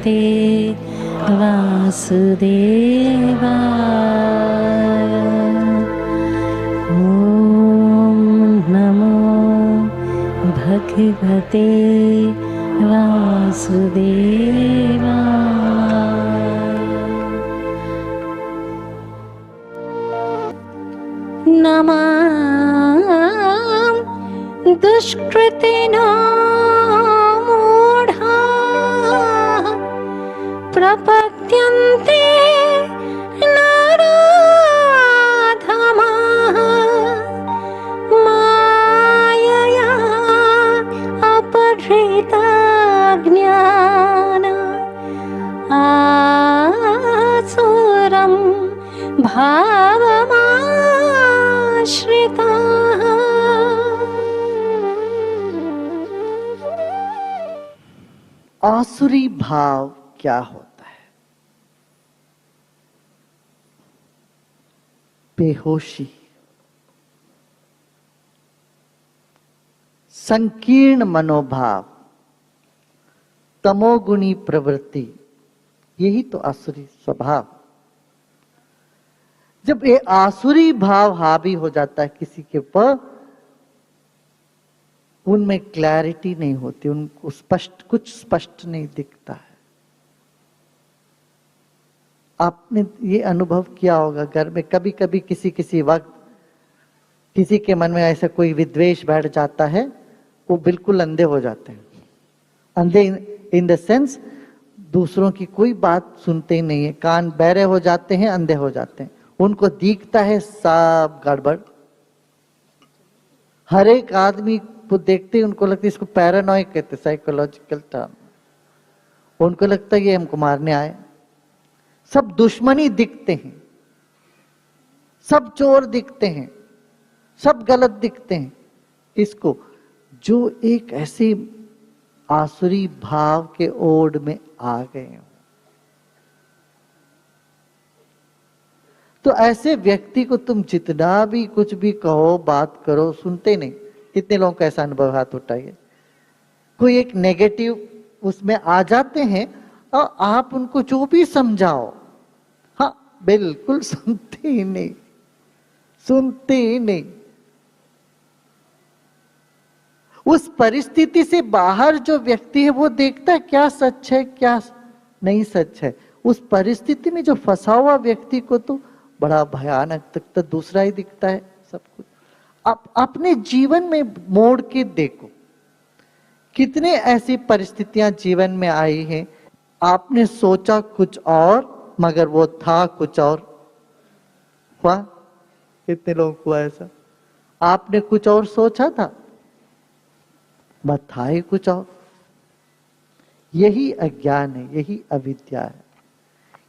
भगवते वासुदेवाय। ॐ नमो भगवते वासुदेवाय। नमः दुष्कृतिनो मूढा प्रपद्यन्ते नराधमाः मायया अपहृता ज्ञान आसुरं भावमाश्रिताः। आसुरी भाव क्या होता है? बेहोशी, संकीर्ण मनोभाव, तमोगुणी प्रवृत्ति, यही तो आसुरी स्वभाव। जब ये आसुरी भाव हावी हो जाता है किसी के ऊपर, उनमें क्लैरिटी नहीं होती, उनको कुछ स्पष्ट नहीं दिखता है। आपने ये अनुभव किया होगा घर में, कभी कभी किसी वक्त किसी के मन में ऐसा कोई विद्वेष बैठ जाता है, वो बिल्कुल अंधे हो जाते हैं। अंधे इन द सेंस दूसरों की कोई बात सुनते ही नहीं है, कान बहरे हो जाते हैं, अंधे हो जाते हैं। उनको दिखता है सब गड़बड़। हर एक आदमी को देखते ही उनको लगता है, इसको पैरानॉइक कहते, साइकोलॉजिकल टर्म। उनको लगता है ये हमको मारने आए। सब दुश्मनी दिखते हैं, सब चोर दिखते हैं, सब गलत दिखते हैं। इसको जो एक ऐसे आसुरी भाव के ओढ़ में आ गए हो, तो ऐसे व्यक्ति को तुम जितना भी कुछ भी कहो, बात करो, सुनते नहीं। कितने लोगों का ऐसा अनुभव, हाथ उठाइए। कोई एक नेगेटिव उसमें आ जाते हैं और आप उनको जो भी समझाओ, हाँ बिल्कुल सुनते ही नहीं, सुनते ही नहीं। उस परिस्थिति से बाहर जो व्यक्ति है वो देखता है क्या सच है क्या नहीं सच है। उस परिस्थिति में जो फंसा हुआ व्यक्ति को तो बड़ा भयानक तक तो दूसरा ही दिखता है सब कुछ। आप अपने जीवन में मोड़ के देखो, कितने ऐसी परिस्थितियां जीवन में आई हैं, आपने सोचा कुछ और मगर वो था कुछ और। हुआ? कितने लोगों को ऐसा? आपने कुछ और सोचा था, बस था ही कुछ और। यही अज्ञान है, यही अविद्या है।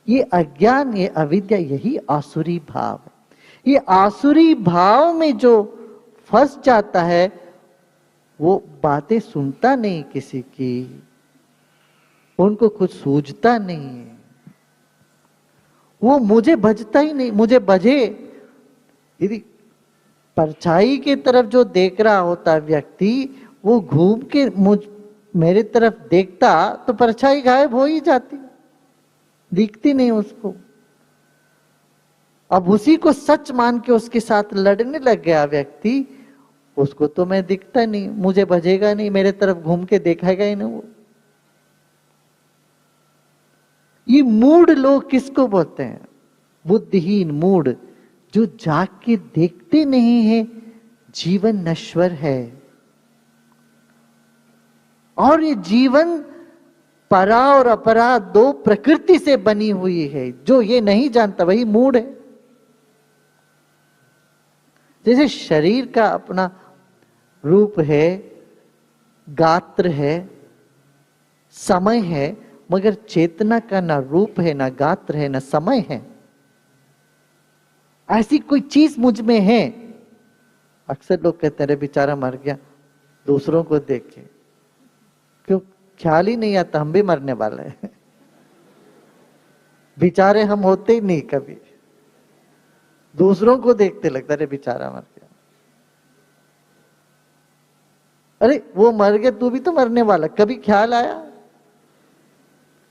ये अज्ञान, ये अविद्या, यही आसुरी भाव है। ये आसुरी भाव में जो फंस जाता है वो बातें सुनता नहीं किसी की, उनको कुछ सूझता नहीं है। वो मुझे भजता ही नहीं, मुझे भजे। यदि परछाई की तरफ जो देख रहा होता व्यक्ति, वो घूम के मेरे तरफ देखता तो परछाई गायब हो ही जाती, दिखती नहीं उसको। अब उसी को सच मान के उसके साथ लड़ने लग गया व्यक्ति, उसको तो मैं दिखता नहीं, मुझे भजेगा नहीं, मेरे तरफ घूम के देखेगा ही नहीं वो। ये मूड लोग किसको बोलते हैं? बुद्धिहीन मूड, जो जाग के देखते नहीं है जीवन नश्वर है और ये जीवन परा और अपरा दो प्रकृति से बनी हुई है। जो ये नहीं जानता वही मूड है। जैसे शरीर का अपना रूप है, गात्र है, समय है, मगर चेतना का ना रूप है, ना गात्र है, ना समय है। ऐसी कोई चीज मुझ में है। अक्सर लोग कहते हैं, अरे बेचारा मर गया, दूसरों को देख के क्यों ख्याल ही नहीं आता हम भी मरने वाले हैं। बेचारे हम होते ही नहीं, कभी दूसरों को देखते लगता है बेचारा मर गया। अरे वो मर गया, तू भी तो मरने वाला, कभी ख्याल आया?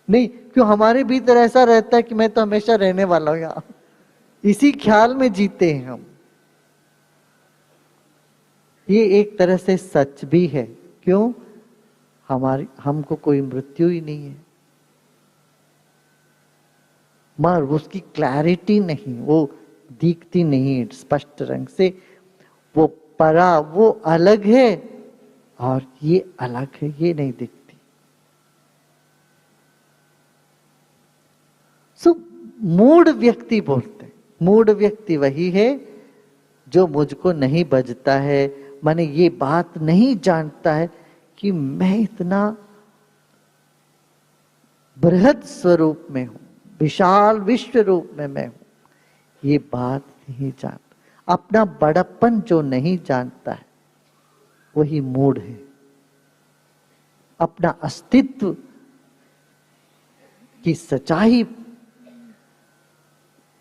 नहीं, क्यों हमारे भीतर ऐसा रहता है कि मैं तो हमेशा रहने वाला हूं यहाँ, इसी ख्याल में जीते हैं हम। ये एक तरह से सच भी है। क्यों? हमको कोई मृत्यु ही नहीं है, मगर उसकी क्लैरिटी नहीं, वो दिखती नहीं स्पष्ट रंग से। वो परा, वो अलग है और ये अलग है, ये नहीं दिखती। मूढ़ व्यक्ति बोलते हैं। मूढ़ व्यक्ति वही है जो मुझको नहीं बजता है, माने ये बात नहीं जानता है कि मैं इतना बृहद स्वरूप में हूं, विशाल विश्व रूप में मैं हूं, ये बात नहीं जानता। अपना बड़प्पन जो नहीं जानता है वही मूढ़ है। अपना अस्तित्व की सच्चाई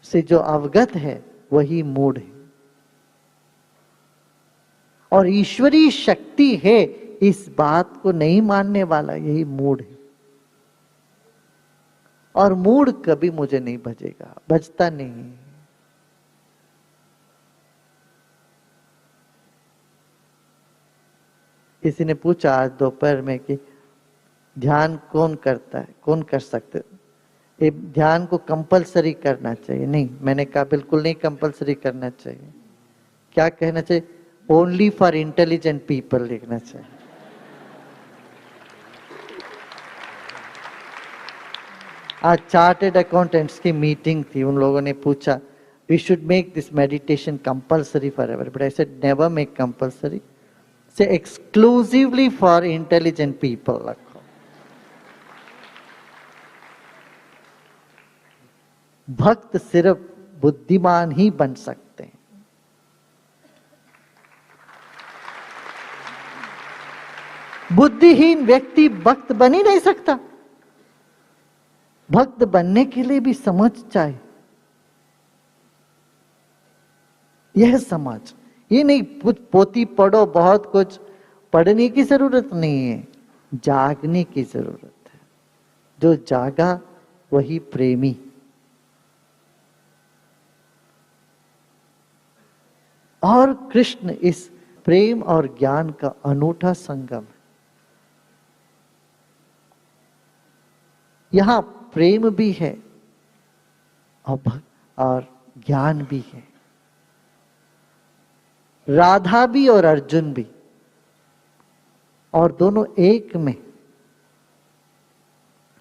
से जो अवगत है वही मूढ़ है। और ईश्वरीय शक्ति है इस बात को नहीं मानने वाला यही मूढ़ है। और मूढ़ कभी मुझे नहीं भजेगा, भजता नहीं। किसी ने पूछा आज दोपहर में कि ध्यान कौन करता है, कौन कर सकते? ये ध्यान को कंपलसरी करना चाहिए? नहीं, मैंने कहा बिल्कुल नहीं कंपलसरी करना चाहिए। क्या कहना चाहिए? ओनली फॉर इंटेलिजेंट पीपल लिखना चाहिए। आज चार्टेड अकाउंटेंट्स की मीटिंग थी, उन लोगों ने पूछा we should make this meditation compulsory for ever, but I said never make compulsory, say exclusively for intelligent people रखो। भक्त सिर्फ बुद्धिमान ही बन सकते हैं। बुद्धिहीन व्यक्ति भक्त बन ही नहीं सकता। भक्त बनने के लिए भी समझ चाहिए। यह समझ, ये नहीं कुछ पोथी पढ़ो, बहुत कुछ पढ़ने की जरूरत नहीं है, जागने की जरूरत है। जो जागा वही प्रेमी। और कृष्ण इस प्रेम और ज्ञान का अनूठा संगम है। यहां प्रेम भी है और ज्ञान भी है। राधा भी और अर्जुन भी, और दोनों एक में,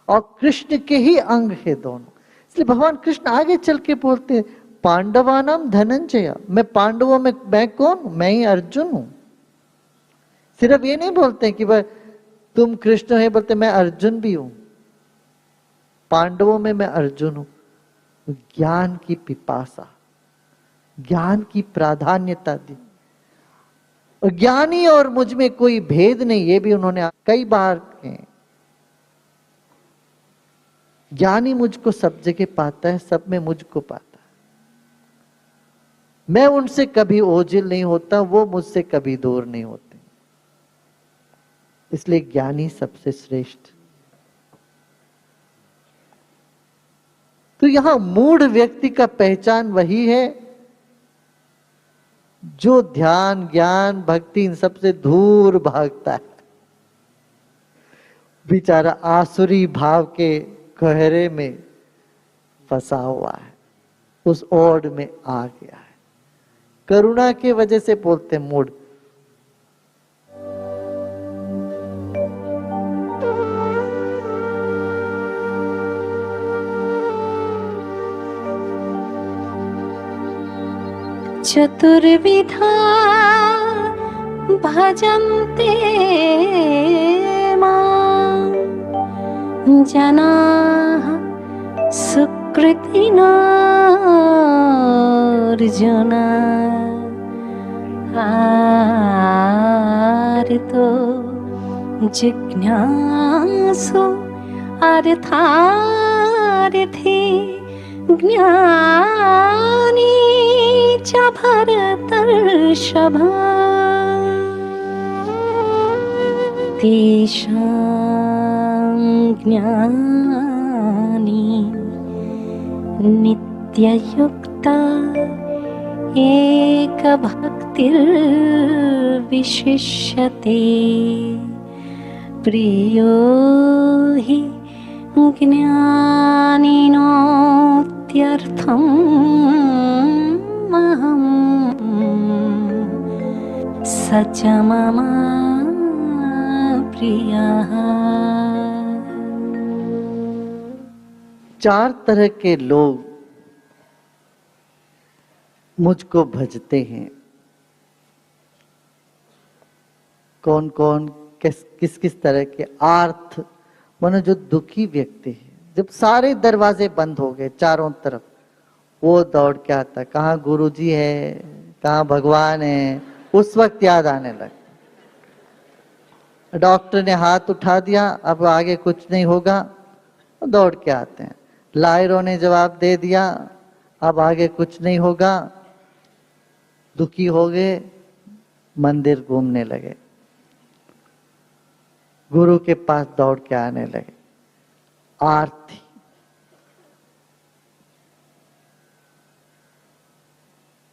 और कृष्ण के ही अंग है दोनों। इसलिए भगवान कृष्ण आगे चल के बोलते हैं पांडवानाम धनंजय, मैं पांडवों में मैं कौन? मैं ही अर्जुन हूं। सिर्फ ये नहीं बोलते कि भाई तुम कृष्ण है, बोलते मैं अर्जुन भी हूं। पांडवों में मैं अर्जुन हूं। ज्ञान की पिपासा, ज्ञान की प्राधान्यता दी। और ज्ञानी और मुझ में कोई भेद नहीं, ये भी उन्होंने कई बार कहे। ज्ञानी मुझको सब जगह पाता है, सब में मुझको पाता है। मैं उनसे कभी ओझिल नहीं होता, वो मुझसे कभी दूर नहीं होते। इसलिए ज्ञानी सबसे श्रेष्ठ। तो यहां मूढ़ व्यक्ति का पहचान वही है जो ध्यान, ज्ञान, भक्ति इन सबसे दूर भागता है। बेचारा आसुरी भाव के गहरे में फंसा हुआ है, उस ओढ़ में आ गया है। करुणा की वजह से बोलते मूढ़। चतुर्विधा भजन्ते मां जनाः सुकृतिना अर्जुन आर्तो जिज्ञासु अर्थार्थी ज्ञानी च भरतर्षभ तेषां ज्ञानम् नित्ययुक्ता एकभक्तिर्विशिष्यते प्रियो हि ज्ञानिनोत्यर्थम् अहम् स च मम प्रियः। चार तरह के लोग मुझको भजते हैं। कौन कौन किस किस तरह के? आर्थ मानो जो दुखी व्यक्ति है, जब सारे दरवाजे बंद हो गए चारों तरफ, वो दौड़ के आता, कहाँ गुरुजी है, कहाँ भगवान है, उस वक्त याद आने लगा। डॉक्टर ने हाथ उठा दिया, अब आगे कुछ नहीं होगा, दौड़ के आते हैं। लायरों ने जवाब दे दिया, अब आगे कुछ नहीं होगा, दुखी हो गए, मंदिर घूमने लगे, गुरु के पास दौड़ के आने लगे। आरती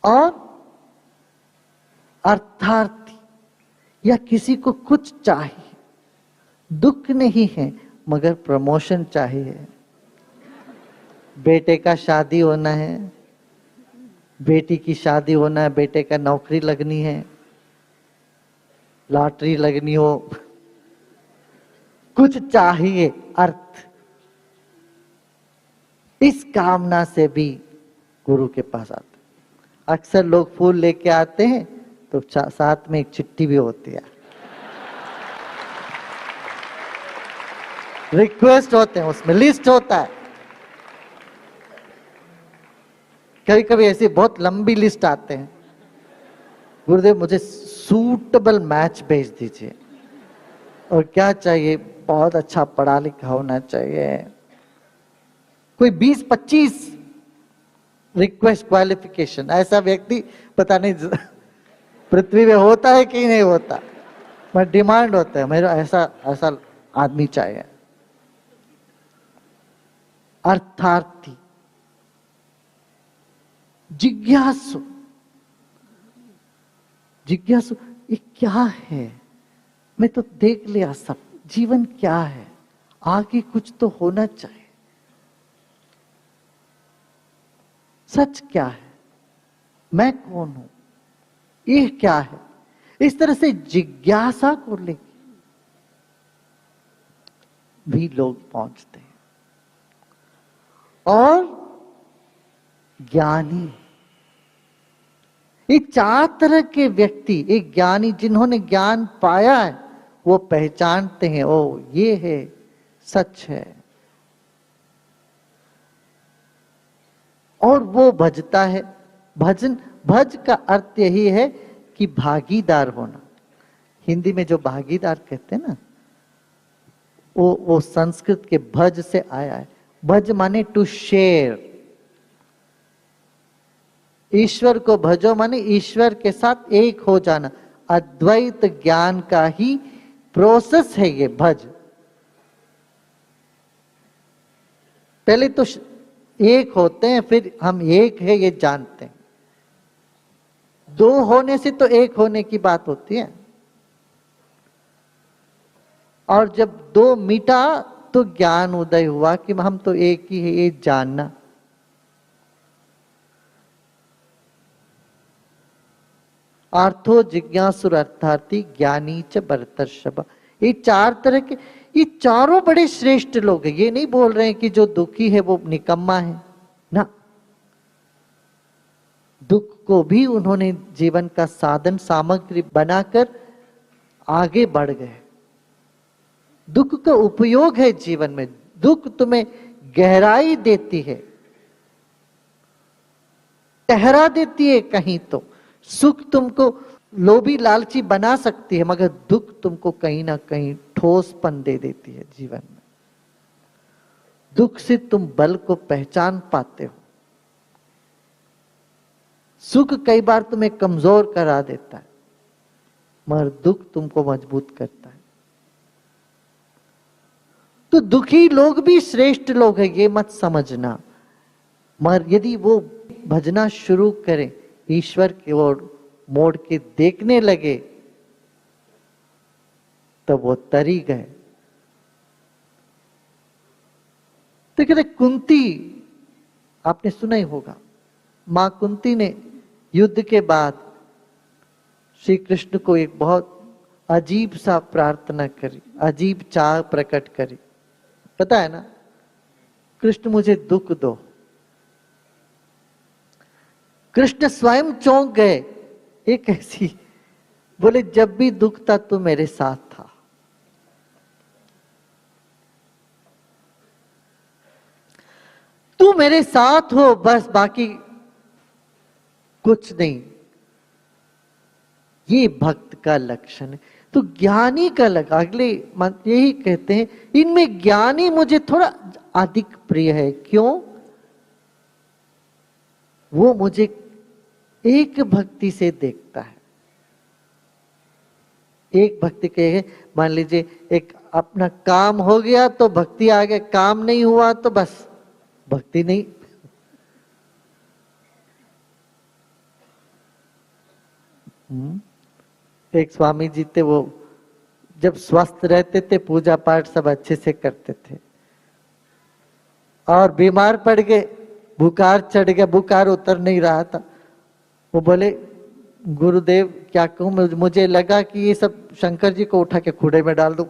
और अर्थार्थी, या किसी को कुछ चाहिए, दुख नहीं है मगर प्रमोशन चाहिए। बेटे का शादी होना है, बेटी की शादी होना है, बेटे का नौकरी लगनी है, लॉटरी लगनी हो, कुछ चाहिए, अर्थ। इस कामना से भी गुरु के पास आते। अक्सर लोग फूल लेके आते हैं तो साथ में एक चिट्ठी भी होती है, रिक्वेस्ट होते हैं, उसमें लिस्ट होता है। कभी कभी ऐसी बहुत लंबी लिस्ट आते हैं, गुरुदेव मुझे सूटेबल मैच भेज दीजिए, और क्या चाहिए, बहुत अच्छा पढ़ा लिखा होना चाहिए, कोई 20-25 रिक्वेस्ट क्वालिफिकेशन। ऐसा व्यक्ति पता नहीं पृथ्वी में होता है कि नहीं होता, पर डिमांड होता है, मेरा ऐसा ऐसा आदमी चाहिए। अर्थार्थी, जिज्ञासु, जिज्ञासु ये क्या है, मैं तो देख लिया सब, जीवन क्या है, आगे कुछ तो होना चाहिए, सच क्या है, मैं कौन हूं, ये क्या है। इस तरह से जिज्ञासा को लेकर भी लोग पहुंचते हैं। और ज्ञानी, ये चार तरह के व्यक्ति, एक ज्ञानी जिन्होंने ज्ञान पाया है, वो पहचानते हैं, ओ ये है, सच है, और वो भजता है। भजन, भज का अर्थ यही है कि भागीदार होना। हिंदी में जो भागीदार कहते हैं ना, वो संस्कृत के भज से आया है। भज माने टू शेयर, ईश्वर को भजो माने ईश्वर के साथ एक हो जाना। अद्वैत ज्ञान का ही प्रोसेस है ये भज। पहले तो एक होते हैं, फिर हम एक है ये जानते हैं। दो होने से तो एक होने की बात होती है, और जब दो मिटा तो ज्ञान उदय हुआ कि हम तो एक ही है, ये जानना। आर्थो जिज्ञासुर अर्थार्थी ज्ञानी च भरतर्षभ, ये चार तरह के, ये चारों बड़े श्रेष्ठ लोग हैं। ये नहीं बोल रहे हैं कि जो दुखी है वो निकम्मा है ना, दुख को भी उन्होंने जीवन का साधन सामग्री बनाकर आगे बढ़ गए। दुख का उपयोग है जीवन में, दुख तुम्हें गहराई देती है, ठहरा देती है कहीं तो। सुख तुमको लोभी लालची बना सकती है, मगर दुख तुमको कहीं ना कहीं ठोसपन दे देती है जीवन में। दुख से तुम बल को पहचान पाते हो। सुख कई बार तुम्हें कमजोर करा देता है, मगर दुख तुमको मजबूत करता है। तो दुखी लोग भी श्रेष्ठ लोग हैं, ये मत समझना, मगर यदि वो भजना शुरू करें, ईश्वर की ओर मोड़ के देखने लगे, तो वो तरी गए। तो कहते कुंती, आपने सुना ही होगा, मां कुंती ने युद्ध के बाद श्री कृष्ण को एक बहुत अजीब सा प्रार्थना करी, अजीब चाह प्रकट करी। पता है ना, कृष्ण मुझे दुख दो। कृष्ण स्वयं चौंक गए। एक ऐसी बोले, जब भी दुख था तू मेरे साथ था। तू मेरे साथ हो, बस बाकी कुछ नहीं। ये भक्त का लक्षण है। तो ज्ञानी का लगा, अगले यही कहते हैं, इनमें ज्ञानी मुझे थोड़ा अधिक प्रिय है। क्यों? वो मुझे एक भक्ति से देखता है। एक भक्ति के, मान लीजिए एक अपना काम हो गया तो भक्ति आ गया, काम नहीं हुआ तो बस भक्ति नहीं। एक स्वामी जी थे, वो जब स्वस्थ रहते थे पूजा पाठ सब अच्छे से करते थे, और बीमार पड़ गए, बुखार चढ़ गया, बुखार उतर नहीं रहा था। वो बोले, गुरुदेव क्या कहूं, मुझे लगा कि ये सब शंकर जी को उठा के खूड़े में डाल दूं।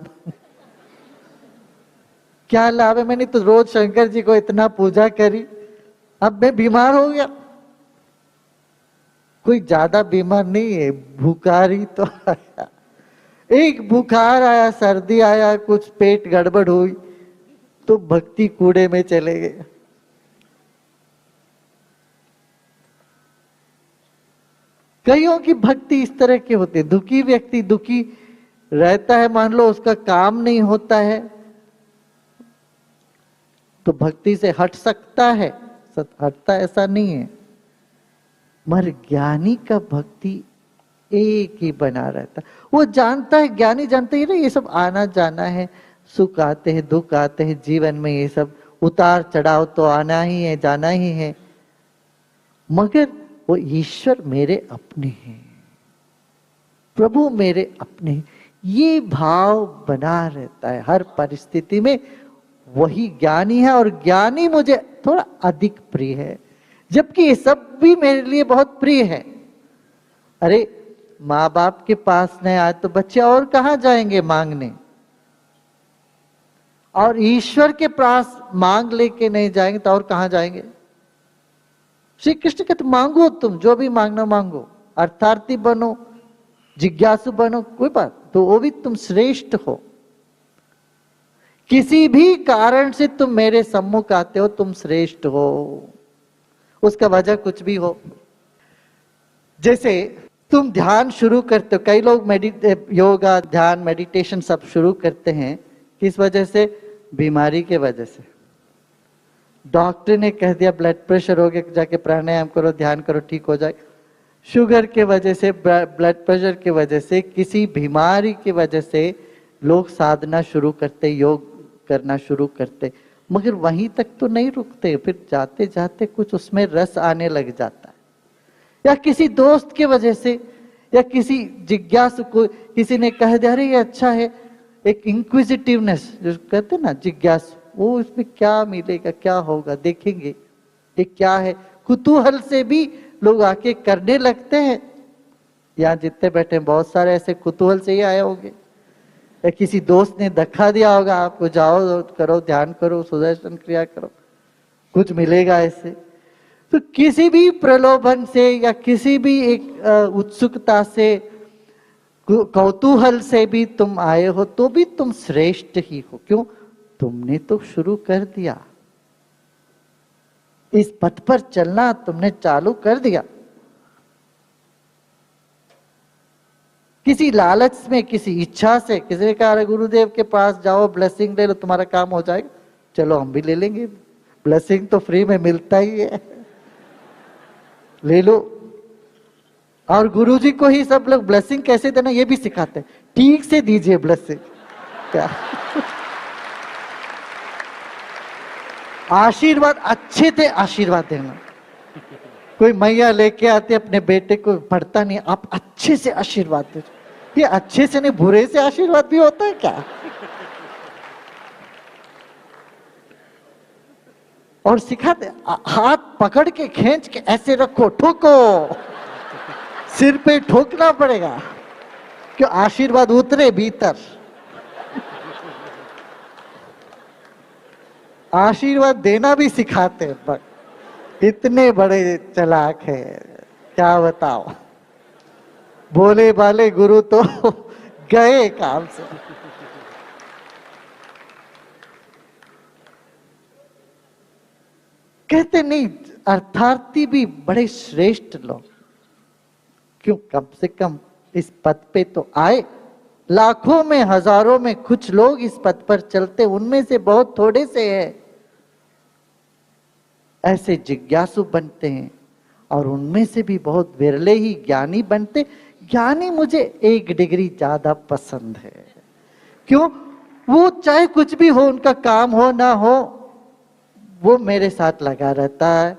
क्या लाभ है, मैंने तो रोज शंकर जी को इतना पूजा करी, अब मैं बीमार हो गया। कोई ज्यादा बीमार नहीं है, बुखार ही तो आया। एक बुखार आया, सर्दी आया, कुछ पेट गड़बड़ हुई तो भक्ति कूड़े में चले गए। कईयों की भक्ति इस तरह की होती है। दुखी व्यक्ति दुखी रहता है, मान लो उसका काम नहीं होता है, तो भक्ति से हट सकता है, हटता ऐसा नहीं है। मगर ज्ञानी का भक्ति एक ही बना रहता। वो जानता है, ज्ञानी जानता है ना, ये सब आना जाना है, सुख आते हैं दुख आते हैं जीवन में, ये सब उतार चढ़ाव तो आना ही है, जाना ही है। मगर वो ईश्वर मेरे अपने हैं, प्रभु मेरे अपने हैं, ये भाव बना रहता है हर परिस्थिति में। वही ज्ञानी है, और ज्ञानी मुझे थोड़ा अधिक प्रिय है, जबकि ये सब भी मेरे लिए बहुत प्रिय है। अरे माँ बाप के पास नहीं आए तो बच्चे और कहां जाएंगे मांगने, और ईश्वर के पास मांग लेके नहीं जाएंगे तो और कहां जाएंगे। श्री कृष्ण कहते मांगो, तुम जो भी मांगना मांगो, अर्थार्थी बनो, जिज्ञासु बनो, कोई बात तो वो भी तुम श्रेष्ठ हो। किसी भी कारण से तुम मेरे सम्मुख आते हो, तुम श्रेष्ठ हो, उसका वजह कुछ भी हो। जैसे तुम ध्यान शुरू करते हो, कई लोग योगा ध्यान मेडिटेशन सब शुरू करते हैं, किस वजह से? बीमारी के वजह से। डॉक्टर ने कह दिया ब्लड प्रेशर हो गया, जाके प्राणायाम करो, ध्यान करो, ठीक हो जाए। शुगर के वजह से, ब्लड प्रेशर के वजह से, किसी बीमारी की वजह से लोग साधना शुरू करते, योग करना शुरू करते, मगर वहीं तक तो नहीं रुकते, फिर जाते जाते कुछ उसमें रस आने लग जाता है। या किसी दोस्त की वजह से, या किसी जिज्ञासु को किसी ने कह दिया अरे ये अच्छा है, एक इंक्विजिटिवनेस जो कहते हैं ना, जिज्ञासु, वो इसमें क्या मिलेगा, क्या होगा, देखेंगे ये क्या है, कुतूहल से भी लोग आके करने लगते हैं। यहाँ जितने बैठे हैं बहुत सारे ऐसे कुतूहल से ही आए होंगे, या किसी दोस्त ने धक्का दिया होगा आपको, जाओ करो, ध्यान करो, सुदर्शन क्रिया करो, कुछ मिलेगा ऐसे। तो किसी भी प्रलोभन से या किसी भी एक उत्सुकता से, कौतूहल से भी तुम आए हो तो भी तुम श्रेष्ठ ही हो। क्यों? तुमने तो शुरू कर दिया, इस पथ पर चलना तुमने चालू कर दिया। किसी लालच में, किसी इच्छा से, किसी ने कहा गुरुदेव के पास जाओ, ब्लेसिंग ले लो, तुम्हारा काम हो जाएगा। चलो हम भी ले लेंगे, ब्लेसिंग तो फ्री में मिलता ही है, ले लो। और गुरुजी को ही सब लोग ब्लेसिंग कैसे देना ये भी सिखाते हैं, ठीक से दीजिए ब्लेसिंग। क्या आशीर्वाद अच्छे थे, आशीर्वाद देना। कोई मैया लेके आते अपने बेटे को, पढ़ता नहीं, आप अच्छे से आशीर्वाद दे। ये अच्छे से नहीं, बुरे से आशीर्वाद भी होता है क्या? और सिखाते हाथ पकड़ के खींच के ऐसे रखो, ठोको, सिर पे ठोकना पड़ेगा कि आशीर्वाद उतरे भीतर। आशीर्वाद देना भी सिखाते हैं, पर इतने बड़े चालाक है, क्या बताओ। भोले भाले गुरु तो गए काम से। कहते नहीं, अर्थार्थी भी बड़े श्रेष्ठ लोग, क्यों, कम से कम इस पद पे तो आए। लाखों में हजारों में कुछ लोग इस पद पर चलते, उनमें से बहुत थोड़े से है ऐसे जिज्ञासु बनते हैं, और उनमें से भी बहुत विरले ही ज्ञानी बनते। ज्ञानी मुझे 1 डिग्री ज्यादा पसंद है। क्यों? वो चाहे कुछ भी हो, उनका काम हो ना हो, वो मेरे साथ लगा रहता है,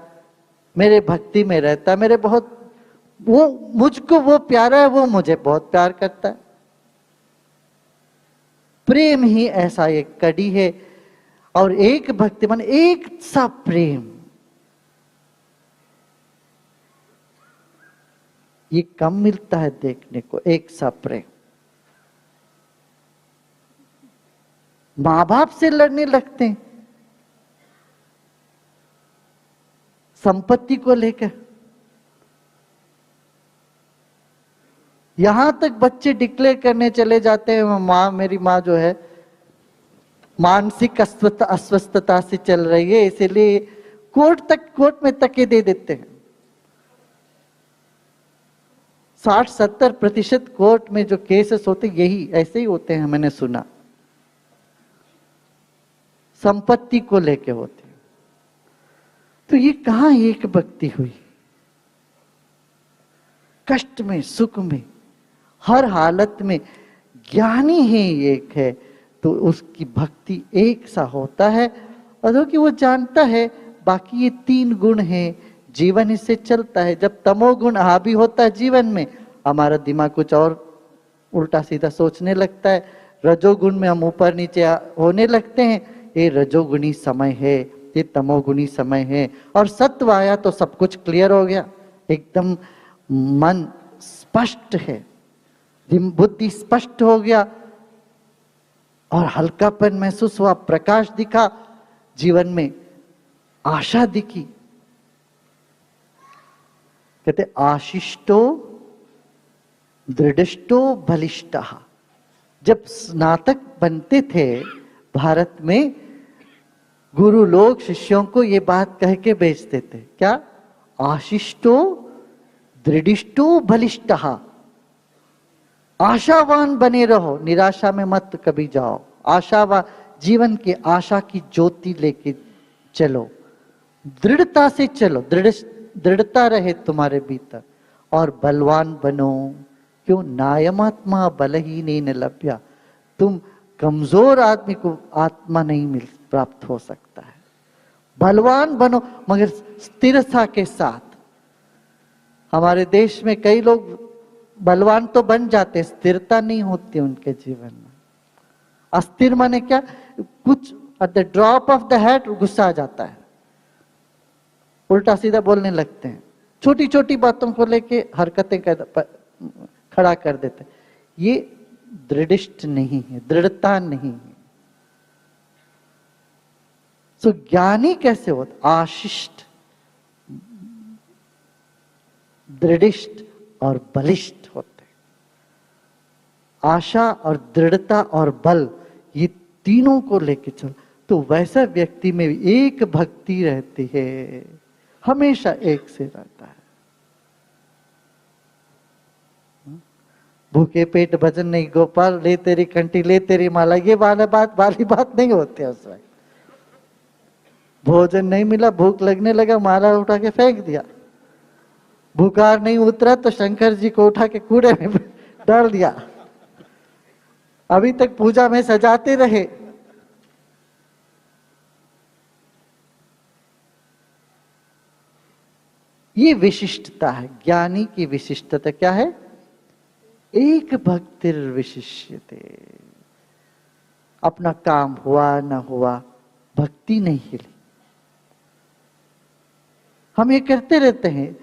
मेरे भक्ति में रहता है, मेरे बहुत, वो मुझको वो प्यारा है, वो मुझे बहुत प्यार करता है। प्रेम ही ऐसा एक कड़ी है, और एक भक्ति मन, एक सा प्रेम, ये कम मिलता है देखने को। एक सा प्रेम, मां बाप से लड़ने लगते हैं संपत्ति को लेकर। यहां तक बच्चे डिक्लेयर करने चले जाते हैं, मां, मेरी मां जो है मानसिक अस्वस्थता से चल रही है, इसीलिए कोर्ट में तक दे देते हैं। 60-70% कोर्ट में जो केसेस होते यही ऐसे ही होते हैं, मैंने सुना, संपत्ति को लेके होते। तो ये कहां एक भक्ति हुई? कष्ट में, सुख में, हर हालत में ज्ञानी ही एक है, तो उसकी भक्ति एक सा होता है। और क्योंकि वो जानता है बाकी ये 3 गुण हैं, जीवन इससे चलता है। जब तमोगुण हावी होता है जीवन में, हमारा दिमाग कुछ और उल्टा सीधा सोचने लगता है। रजोगुण में हम ऊपर नीचे होने लगते हैं, ये रजोगुणी समय है, ये तमोगुणी समय है। और सत्व आया तो सब कुछ क्लियर हो गया, एकदम मन स्पष्ट है, बुद्धि स्पष्ट हो गया, और हल्कापन महसूस हुआ, प्रकाश दिखा, जीवन में आशा दिखी। कहते आशिष्टो दृढ़िष्टो बलिष्ठः। जब स्नातक बनते थे भारत में, गुरु लोग शिष्यों को ये बात कह के भेजते थे, क्या? आशिष्टो दृढ़िष्टो बलिष्ठः। आशावान बने रहो, निराशा में मत कभी जाओ। आशावान, जीवन की आशा की ज्योति लेके चलो, दृढ़ता से चलो, दृढ़ता रहे तुम्हारे भीतर, और बलवान बनो। क्यों? नायमात्मा बलहीन लभ्या। तुम कमजोर आदमी को आत्मा नहीं मिल प्राप्त हो सकता है। बलवान बनो, मगर स्थिरता के साथ। हमारे देश में कई लोग बलवान तो बन जाते, स्थिरता नहीं होती उनके जीवन में। अस्थिर माने क्या? कुछ at the drop of the hat गुस्सा आ जाता है, उल्टा सीधा बोलने लगते हैं, छोटी छोटी बातों को लेके हरकतें खड़ा कर देते। ये दृढ़िष्ठ नहीं है, दृढ़ता नहीं है। सो ज्ञानी कैसे होता? आशिष्ट, दृढ़िष्ठ और बलिष्ठ होते। आशा और दृढ़ता और बल, ये तीनों को लेके चल, तो वैसा व्यक्ति में एक भक्ति रहती है, हमेशा एक से रहता है। भूखे पेट भजन नहीं गोपाल, ले तेरी कंठी ले तेरी माला, ये वाली बात नहीं होती है। उस वक्त भोजन नहीं मिला, भूख लगने लगा, माला उठा के फेंक दिया। बुखार नहीं उतरा तो शंकर जी को उठा के कूड़े में डाल दिया। अभी तक पूजा में सजाते रहे, ये विशिष्टता है, ज्ञानी की विशिष्टता क्या है? एक भक्तिर विशिष्यते। अपना काम हुआ ना हुआ, भक्ति नहीं हिली। हम ये करते रहते हैं,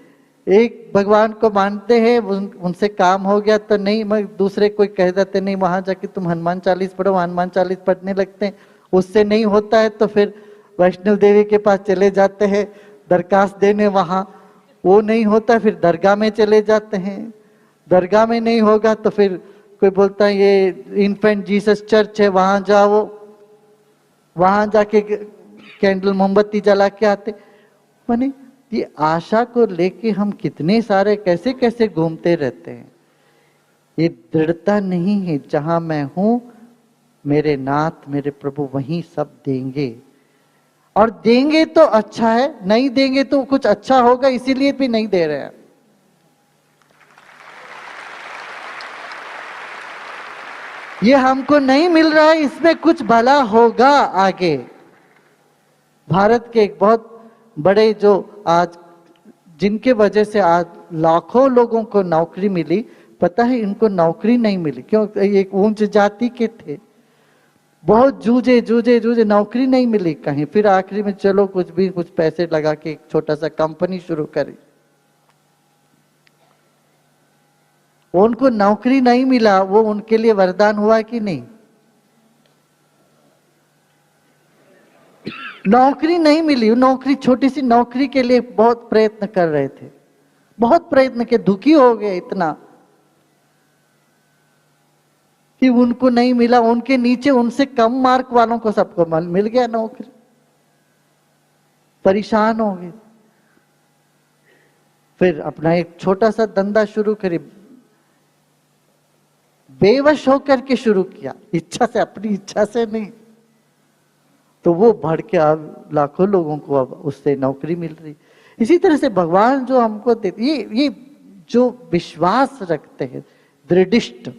एक भगवान को मानते हैं, उनसे काम हो गया तो नहीं, मगर दूसरे कोई कह देते नहीं वहां जाके तुम हनुमान चालीस पढ़ो, हनुमान चालीस पढ़ने लगते हैं, उससे नहीं होता है तो फिर वैष्णव देवी के पास चले जाते हैं दरखास्त देने, वहां वो नहीं होता फिर दरगाह में चले जाते हैं, दरगाह में नहीं होगा तो फिर कोई बोलता है ये इन्फेंट जीसस चर्च है वहां जाओ, वहां जाके कैंडल मोमबत्ती जला के आते। माने ये आशा को लेके हम कितने सारे कैसे कैसे घूमते रहते हैं। ये दृढ़ता नहीं है, जहां मैं हूं मेरे नाथ मेरे प्रभु वहीं सब देंगे, और देंगे तो अच्छा है, नहीं देंगे तो कुछ अच्छा होगा इसीलिए भी नहीं दे रहे हैं। ये हमको नहीं मिल रहा है, इसमें कुछ भला होगा आगे। भारत के एक बहुत बड़े जो आज जिनके वजह से आज लाखों लोगों को नौकरी मिली, पता है इनको नौकरी नहीं मिली क्यों? एक ऊंच जाति के थे, बहुत जूझे जूझे जूझे, नौकरी नहीं मिली कहीं, फिर आखिरी में चलो कुछ पैसे लगा के एक छोटा सा कंपनी शुरू करी। उनको नौकरी नहीं मिला, वो उनके लिए वरदान हुआ कि नहीं? नौकरी नहीं मिली, नौकरी छोटी सी नौकरी के लिए बहुत प्रयत्न कर रहे थे, बहुत प्रयत्न के दुखी हो गए इतना कि उनको नहीं मिला। उनके नीचे उनसे कम मार्क वालों को सबको मिल गया नौकरी, परेशान हो गए। फिर अपना एक छोटा सा धंधा शुरू करी, बेवश होकर के शुरू किया, इच्छा से, अपनी इच्छा से नहीं, तो वो बढ़ के अब लाखों लोगों को अब उससे नौकरी मिल रही। इसी तरह से भगवान जो हमको देते, ये जो विश्वास रखते हैं दृढ़िष्ठ,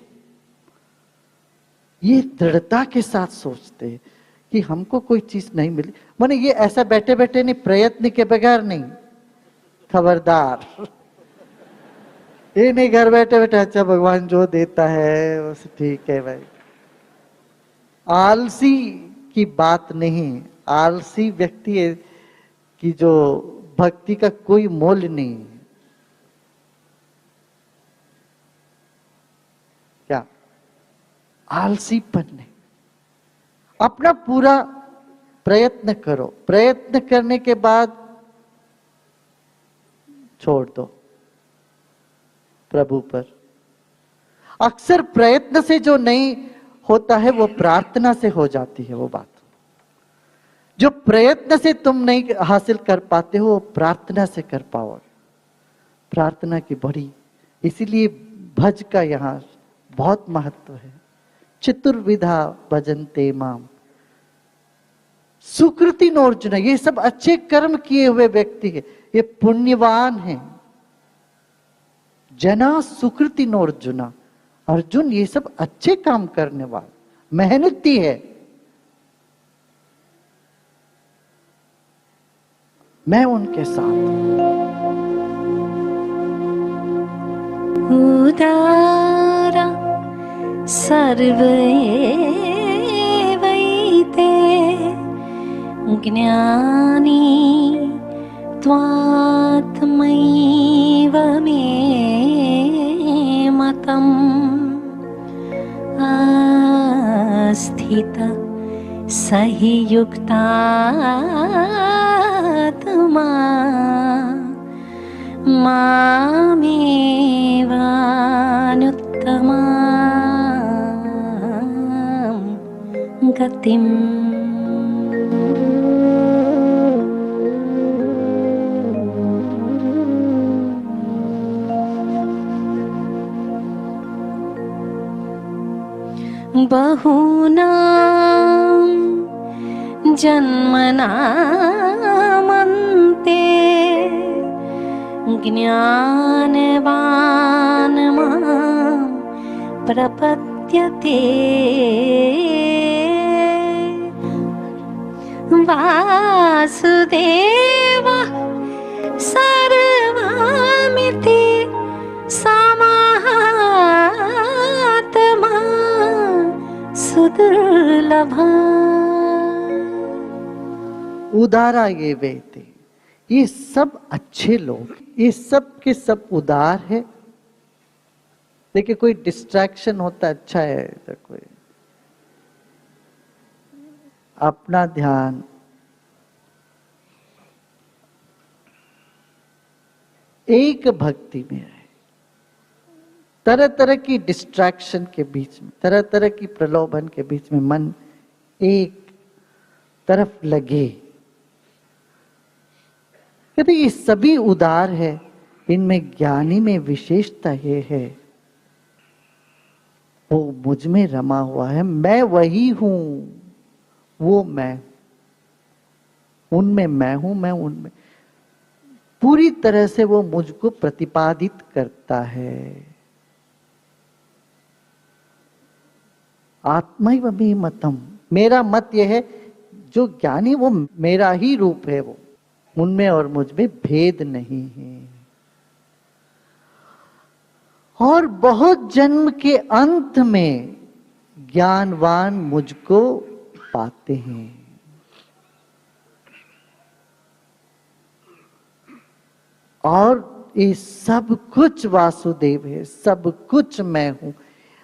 ये दृढ़ता के साथ सोचते हैं कि हमको कोई चीज नहीं मिली, माने ये ऐसा बैठे बैठे नहीं, प्रयत्न के बगैर नहीं, खबरदार। ये नहीं घर बैठे बैठे अच्छा भगवान जो देता है बस ठीक है भाई। आलसी की बात नहीं, आलसी व्यक्ति है कि जो भक्ति का कोई मोल नहीं है। क्या आलसीपन नहीं, अपना पूरा प्रयत्न करो, प्रयत्न करने के बाद छोड़ दो प्रभु पर। अक्सर प्रयत्न से जो नहीं होता है वो प्रार्थना से हो जाती है। वो बात जो प्रयत्न से तुम नहीं हासिल कर पाते हो वो प्रार्थना से कर पाओगे। प्रार्थना की बड़ी, इसीलिए भज का यहाँ बहुत महत्व है। चतुर्विधा भजन्ते माम, सुकृति नोर्जुन, ये सब अच्छे कर्म किए हुए व्यक्ति है, ये पुण्यवान है। जना सुकृति नोर्जुना, अर्जुन ये सब अच्छे काम करने वाले, मेहनती है। मैं उनके साथ उदारा सर्वैवैते ज्ञानी त्वात्मैव मे मतम् आस्थित स हि युक्तात्मा मामेवानुत्तमां गतिम्। बहूनां जन्मनामन्ते ज्ञानवान् मां प्रपद्यते। वासुदेवः सर्वभूतानां सुदुर्लभा। उदारा ये वे थे, ये सब अच्छे लोग, ये सब के सब उदार है। देखिए कोई डिस्ट्रैक्शन होता अच्छा है तो कोई अपना ध्यान एक भक्ति में रहे, तरह तरह की डिस्ट्रैक्शन के बीच में, तरह तरह की प्रलोभन के बीच में मन एक तरफ लगे। कहते ये सभी उदार है, इनमें ज्ञानी में विशेषता ये है वो मुझ में रमा हुआ है, मैं वही हूं, वो मैं, उनमें मैं हूं, मैं उनमें, पूरी तरह से वो मुझको प्रतिपादित करता है। आत्मैव मे मतम, मेरा मत यह है जो ज्ञानी वो मेरा ही रूप है, वो उनमें और मुझ में भेद नहीं है। और बहुत जन्म के अंत में ज्ञानवान मुझको पाते हैं। और ये सब कुछ वासुदेव है, सब कुछ मैं हूं,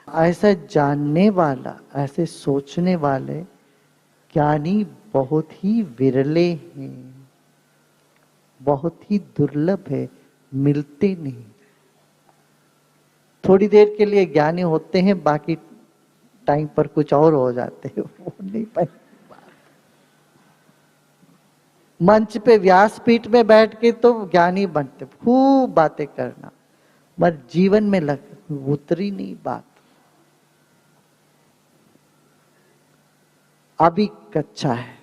ऐसा जानने वाला, ऐसे सोचने वाले ज्ञानी बहुत ही विरले हैं, बहुत ही दुर्लभ है, मिलते नहीं। थोड़ी देर के लिए ज्ञानी होते हैं, बाकी टाइम पर कुछ और हो जाते हैं, वो नहीं पाए। मंच पे व्यासपीठ में बैठ के तो ज्ञानी बनते, खूब बातें करना, मगर जीवन में उतरी नहीं बात। अभी कच्चा है,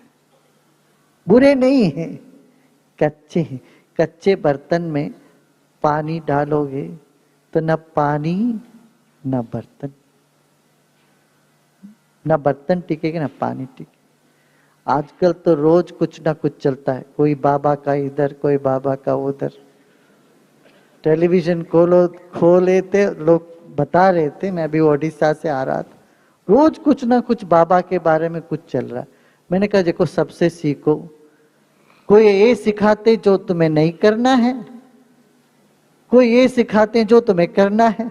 बुरे नहीं है, कच्चे हैं। कच्चे बर्तन में पानी डालोगे तो न पानी न बर्तन, न बर्तन टिकेगा न पानी टिके। आजकल तो रोज कुछ ना कुछ चलता है, कोई बाबा का इधर, कोई बाबा का उधर। टेलीविजन खोले थे लोग बता रहे थे, मैं अभी ओडिशा से आ रहा था, रोज कुछ ना कुछ बाबा के बारे में कुछ चल रहा है। मैंने कहा देखो सबसे सीखो, कोई ये सिखाते जो तुम्हें नहीं करना है, कोई ये सिखाते जो तुम्हें करना है।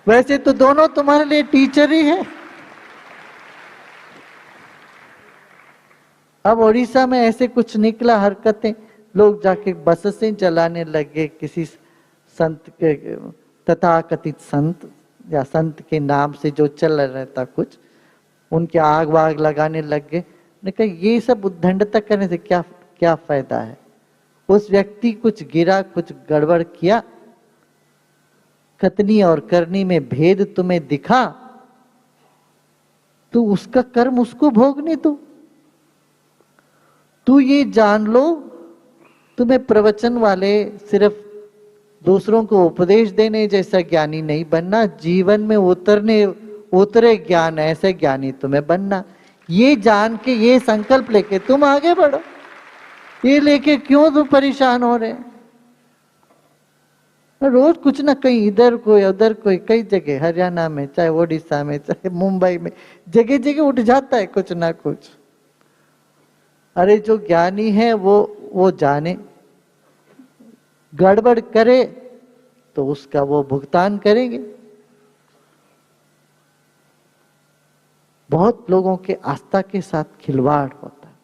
वैसे तो दोनों तुम्हारे लिए टीचर ही है। अब उड़ीसा में ऐसे कुछ निकला हरकतें, लोग जाके बस से चलाने लगे, किसी संत के, तथाकथित संत या संत के नाम से जो चल रहा था कुछ, उनके आग वाग लगाने लग गए। ने कहा ये सब उद्दंडता करने से क्या क्या फायदा है। उस व्यक्ति कुछ गिरा, कुछ गड़बड़ किया, कथनी और करनी में भेद तुम्हें दिखा, तो उसका कर्म उसको भोगने दो। तू ये जान लो, तुम्हें प्रवचन वाले सिर्फ दूसरों को उपदेश देने जैसा ज्ञानी नहीं बनना, जीवन में उतरे ज्ञान ऐसे ज्ञानी तुम्हें बनना। ये जान के, ये संकल्प लेके तुम आगे बढ़ो। ये लेके क्यों तुम परेशान हो रहे? रोज कुछ ना कहीं, इधर कोई उधर कोई, कई जगह, हरियाणा में, चाहे ओडिशा में, चाहे मुंबई में, जगह जगह उठ जाता है कुछ ना कुछ। अरे जो ज्ञानी है वो जाने, गड़बड़ करे तो उसका वो भुगतान करेंगे। बहुत लोगों के आस्था के साथ खिलवाड़ होता है।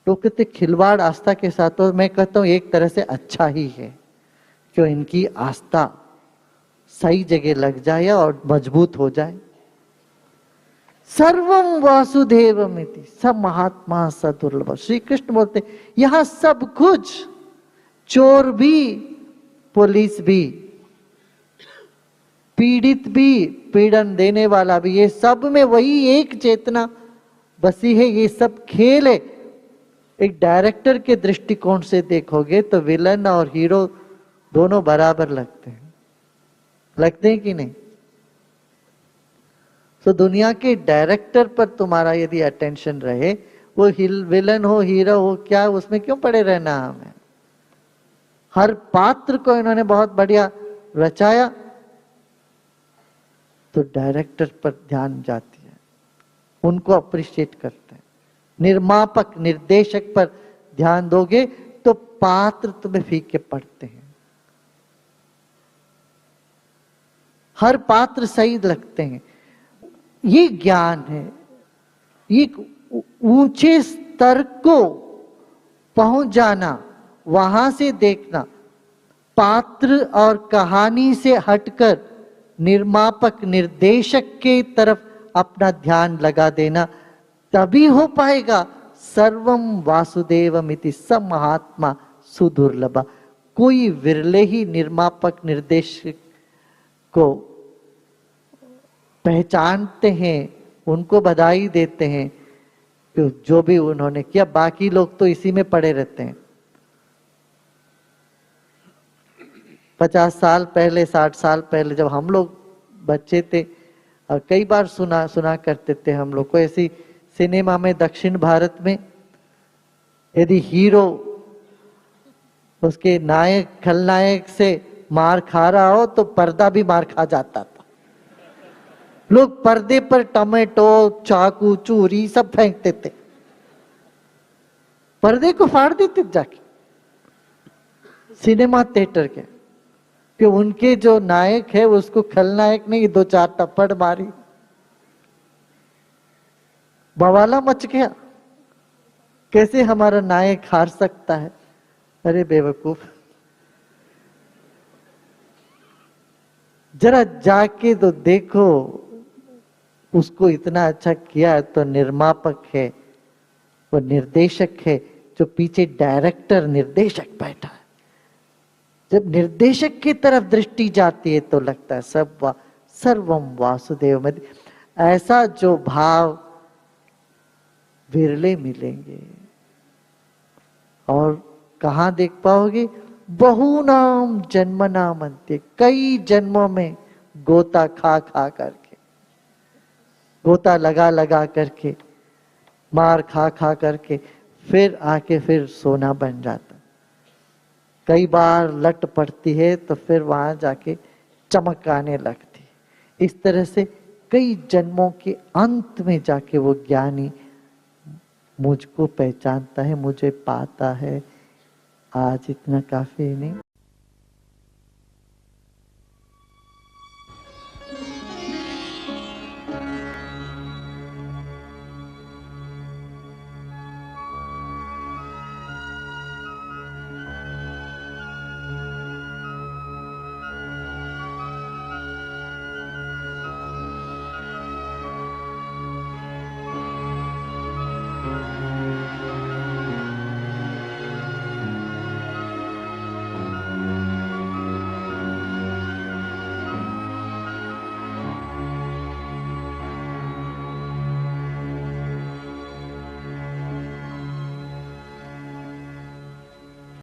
लोग कहते खिलवाड़ आस्था के साथ, तो मैं कहता हूं एक तरह से अच्छा ही है, क्यों इनकी आस्था सही जगह लग जाए और मजबूत हो जाए। सर्वम वासुदेवमिति, सब महात्मा सदुर्लभ। श्री कृष्ण बोलते यहां सब कुछ, चोर भी, पुलिस भी, पीड़ित भी, पीड़न देने वाला भी, ये सब में वही एक चेतना बसी है। ये सब खेल है। एक डायरेक्टर के दृष्टिकोण से देखोगे तो विलन और हीरो दोनों बराबर लगते हैं, लगते हैं कि नहीं? तो दुनिया के डायरेक्टर पर तुम्हारा यदि अटेंशन रहे, वो विलन हो, हीरो हो, क्या उसमें क्यों पड़े रहना हमें? हर पात्र को इन्होंने बहुत बढ़िया रचाया, तो डायरेक्टर पर ध्यान जाती है। उनको अप्रिशिएट करते हैं। निर्मापक निर्देशक पर ध्यान दोगे तो पात्र तुम्हें फीके पड़ते हैं। हर पात्र सही लगते हैं। ये ज्ञान है, ये ऊंचे स्तर को पहुंच जाना, वहां से देखना, पात्र और कहानी से हटकर निर्मापक निर्देशक के तरफ अपना ध्यान लगा देना, तभी हो पाएगा सर्वम वासुदेवमिति स महात्मा सुदुर्लभा। कोई विरले ही निर्मापक निर्देशक को पहचानते हैं, उनको बधाई देते हैं कि जो भी उन्होंने किया। बाकी लोग तो इसी में पड़े रहते हैं। 50 साल पहले 60 साल पहले जब हम लोग बच्चे थे, और कई बार सुना करते थे हम लोग को, ऐसी सिनेमा में दक्षिण भारत में यदि हीरो उसके नायक खलनायक से मार खा रहा हो तो पर्दा भी मार खा जाता था। लोग पर्दे पर टमाटो चाकू चूरी सब फेंकते थे, पर्दे को फाड़ देते जाके सिनेमा थिएटर के, कि उनके जो नायक है उसको खलनायक ने 2-4 टप्पड़ मारी, बवाला मच गया। कैसे हमारा नायक हार सकता है? अरे बेवकूफ, जरा जाके तो देखो, उसको इतना अच्छा किया है तो निर्मापक है, वो निर्देशक है, जो पीछे डायरेक्टर निर्देशक बैठा है। जब निर्देशक की तरफ दृष्टि जाती है तो लगता है सब सर्वम वासुदेव में। ऐसा जो भाव विरले मिलेंगे, और कहाँ देख पाओगे? बहुनाम जन्मनाम अंत्य, कई जन्मों में गोता खा खा करके, गोता लगा लगा करके, मार खा खा करके फिर आके फिर सोना बन जाता। कई बार लट पड़ती है तो फिर वहां जाके चमक आने लगती। इस तरह से कई जन्मों के अंत में जाके वो ज्ञानी मुझको पहचानता है, मुझे पाता है। आज इतना काफी नहीं।